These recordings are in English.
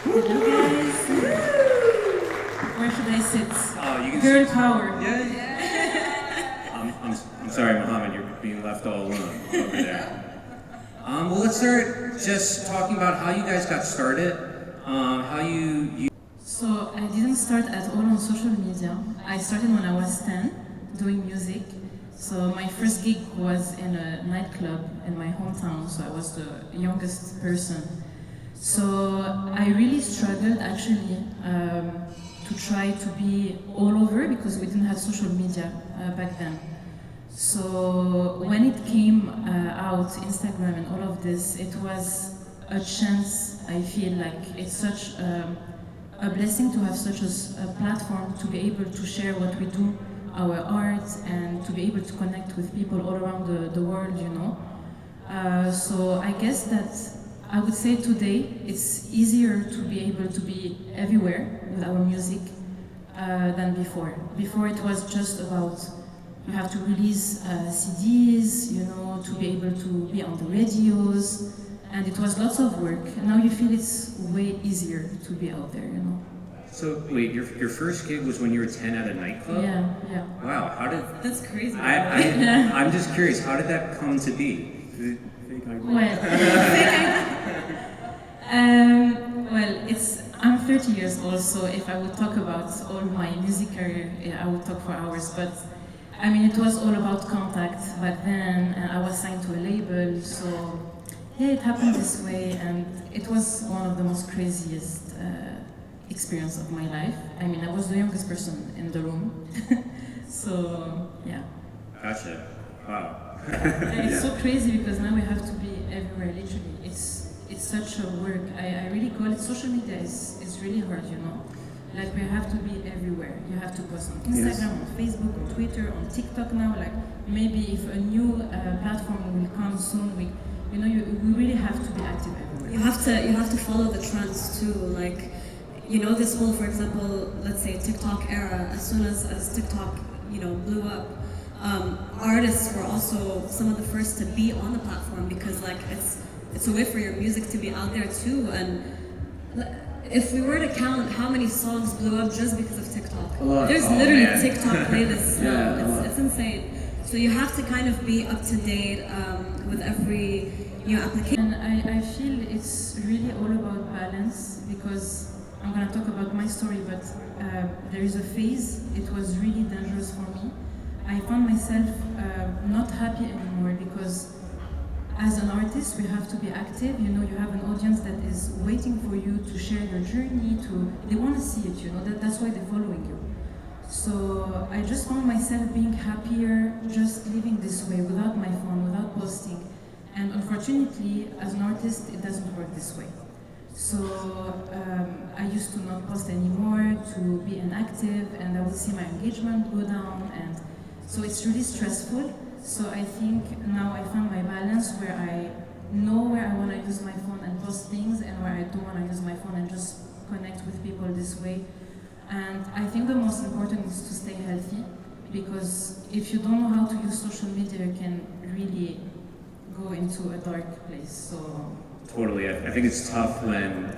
Hello guys. Where should I sit? You can Girl sit. power. Yeah. I'm sorry, Muhammad, you're being left all alone over there. Well, let's start just talking about how you guys got started. How you. So I didn't start at all on social media. I started when I was 10, doing music. So my first gig was in a nightclub in my hometown, so I was the youngest person. So I really struggled actually to try to be all over because we didn't have social media back then. So when it came out, Instagram and all of this, it was a chance. I feel like it's such a blessing to have such a platform to be able to share what we do, our art, and to be able to connect with people all around the world, you know. So I guess that I would say today it's easier to be able to be everywhere with our music than before. Before it was just about you have to release CDs, you know, to be able to be on the radios, and it was lots of work. And now you feel it's way easier to be out there, you know. So wait, your first gig was when you were 10 at a nightclub? Yeah. Wow, how did? That's crazy. I'm just curious, how did that come to be? Well, I'm 30 years old, so if I would talk about all my music career, I would talk for hours. But I mean, it was all about contact back then, and I was signed to a label, so yeah, it happened this way, and it was one of the most craziest experience of my life. I mean, I was the youngest person in the room, so yeah. Gotcha. Wow. And it's so crazy because now we have to be everywhere, literally. It's such a work. I really call it social media is really hard, you know. Like we have to be everywhere. You have to post on Instagram, on Facebook, on Twitter, on TikTok now. Like maybe if a new platform will come soon, we really have to be active everywhere. You have to follow the trends too. Like, you know, this whole, for example, let's say TikTok era. As soon as TikTok, you know, blew up, artists were also some of the first to be on the platform because like it's a way for your music to be out there too. And if we were to count how many songs blew up just because of TikTok, there's literally TikTok playlists now. It's insane. So you have to kind of be up to date with every new application. And I feel it's really all about balance because I'm gonna talk about my story, but there is a phase. It was really dangerous for me. I found myself not happy anymore because as an artist, we have to be active. You know, you have an audience that is waiting for you to share your journey. They want to see it. You know, that's why they're following you. So I just found myself being happier just living this way without my phone, without posting. And unfortunately, as an artist, it doesn't work this way. So I used to not post anymore, to be inactive, and I would see my engagement go down, and so it's really stressful. So I think now I found my balance where I know where I want to use my phone and post things and where I don't want to use my phone and just connect with people this way. And I think the most important is to stay healthy because if you don't know how to use social media, you can really go into a dark place. So Totally. I think it's tough when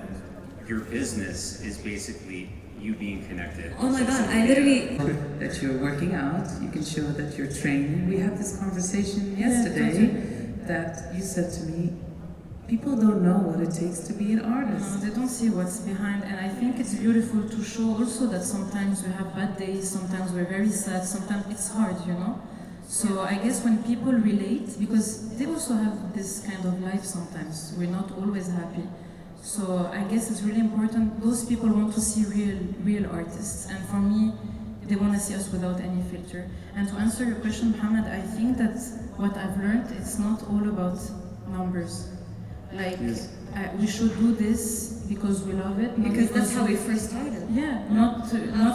your business is basically you being connected. Oh my God, I literally... That you're working out, you can show that you're training. We had this conversation yesterday that you said to me, people don't know what it takes to be an artist. No, they don't see what's behind, and I think it's beautiful to show also that sometimes we have bad days, sometimes we're very sad, sometimes it's hard, you know? So I guess when people relate, because they also have this kind of life sometimes, we're not always happy. So I guess it's really important. Those people want to see real artists, and for me, they want to see us without any filter. And to answer your question, Muhammad, I think that what I've learned, it's not all about numbers. Like we should do this because we love it. Because that's how we first started. Yeah, not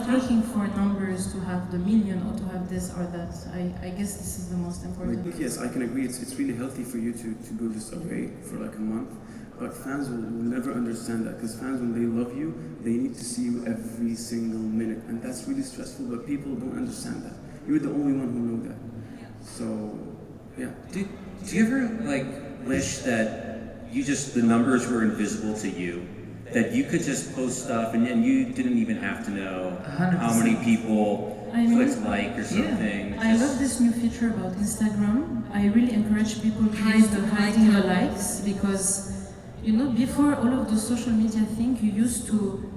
looking for numbers to have the million or to have this or that. I guess this is the most important. Yes, I can agree. It's really healthy for you to go this away for like a month. But fans will never understand that because fans, when they love you, they need to see you every single minute. And that's really stressful, but people don't understand that. You're the only one who know that. So, yeah. Do you ever like wish that the numbers were invisible to you, that you could just post stuff and then you didn't even have to know 100%. how many people clicked like or something. I love this new feature about Instagram. I really encourage people to use the hiding the likes because, you know, before all of the social media thing, you used to,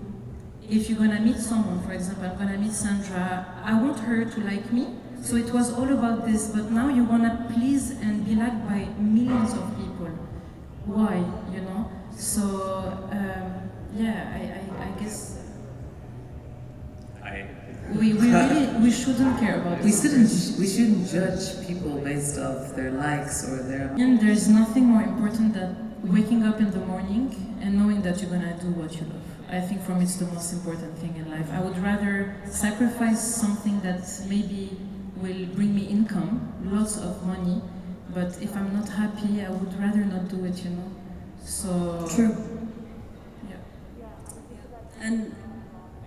if you're gonna meet someone, for example, I'm gonna meet Sandra, I want her to like me. So it was all about this, but now you wanna please and be liked by millions of people. Why, you know? So, I guess we shouldn't care about We this. we shouldn't judge people based off their likes or their. And there's nothing more important than waking up in the morning and knowing that you're gonna do what you love. I think for me it's the most important thing in life. I would rather sacrifice something that maybe will bring me income, lots of money, but if I'm not happy, I would rather not do it, you know? So... True. Yeah. And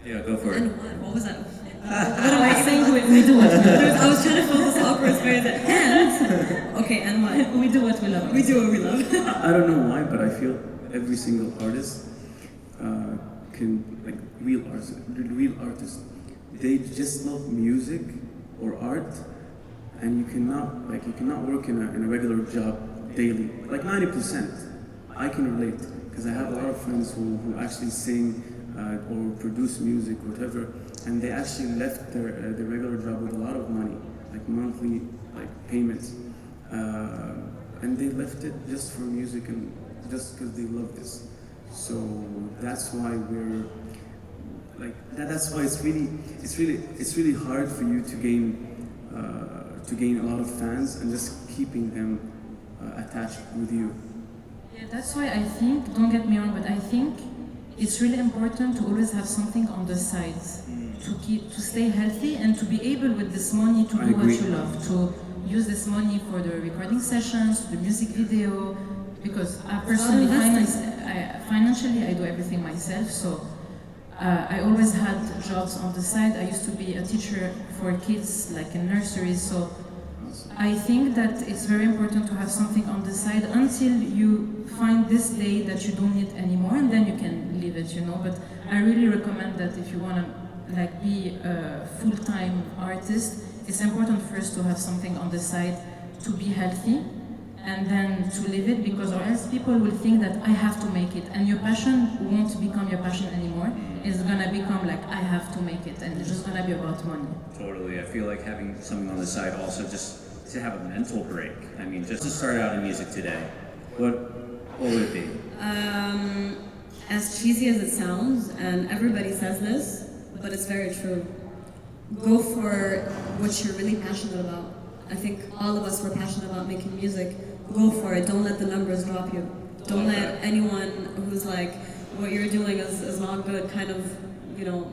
Go for it. what was that? What am I saying? We do what we love. I was trying to fill this awkward space. And okay, and what? We do what we love. We do what we love. I don't know why, but I feel every single artist can, like real artists, they just love music or art, and you cannot work in a regular job daily. Like 90%, I can relate because I have a lot of friends who actually sing or produce music, whatever, and they actually left their regular job with a lot of money, like monthly payments, and they left it just for music and just because they love this. So that's why we're like that. That's why it's really hard for you to gain a lot of fans and just keeping them attached with you. Yeah, that's why I think, don't get me wrong, but I think it's really important to always have something on the side to stay healthy and to be able with this money to do what you love, to use this money for the recording sessions, the music video, because I personally, financially, I do everything myself, so I always had jobs on the side. I used to be a teacher for kids, like in nurseries, so I think that it's very important to have something on the side until you find this day that you don't need anymore, and then you can leave it, you know. But I really recommend that if you want to be a full-time artist, it's important first to have something on the side to be healthy, and then to live it, because or else people will think that I have to make it, and your passion won't become your passion anymore. It's gonna become like I have to make it, and it's just gonna be about money. Totally. I feel like having something on the side also just to have a mental break. I mean, just to start out in music today, what would it be? As cheesy as it sounds, and everybody says this, but it's very true. Go for what you're really passionate about. I think all of us were passionate about making music. Go for it. Don't let the numbers drop you. Don't let anyone who's like, what you're doing is not good, kind of, you know,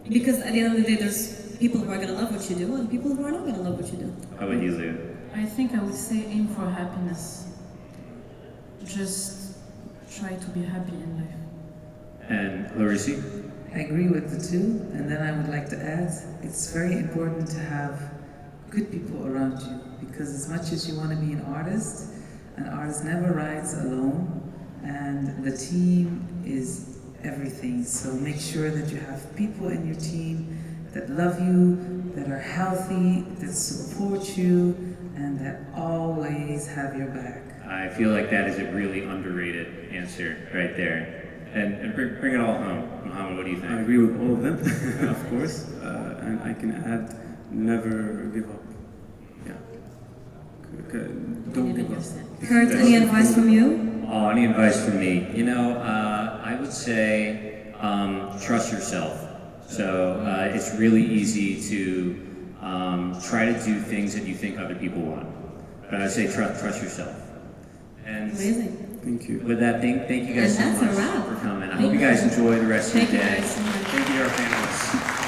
because at the end of the day, there's people who are going to love what you do and people who are not going to love what you do. How about you, Lea? I think I would say aim for happiness. Just try to be happy in life. And Larisi? I agree with the two, and then I would like to add, it's very important to have good people around you, because as much as you want to be an artist never rides alone, and the team is everything. So make sure that you have people in your team that love you, that are healthy, that support you, and that always have your back. I feel like that is a really underrated answer right there. And bring it all home. Muhammad, what do you think? I agree with all of them, of course, and I can add, never give up. Yeah, don't give up. Kurt, any advice from you? Oh, any advice from me? You know, I would say trust yourself. So it's really easy to try to do things that you think other people want. But I would say trust yourself. And Amazing. Thank you. with that, thank you guys so And much that's a wrap. for coming. I hope you guys enjoy the rest of your day. Thank you guys so much. Thank you to our panelists.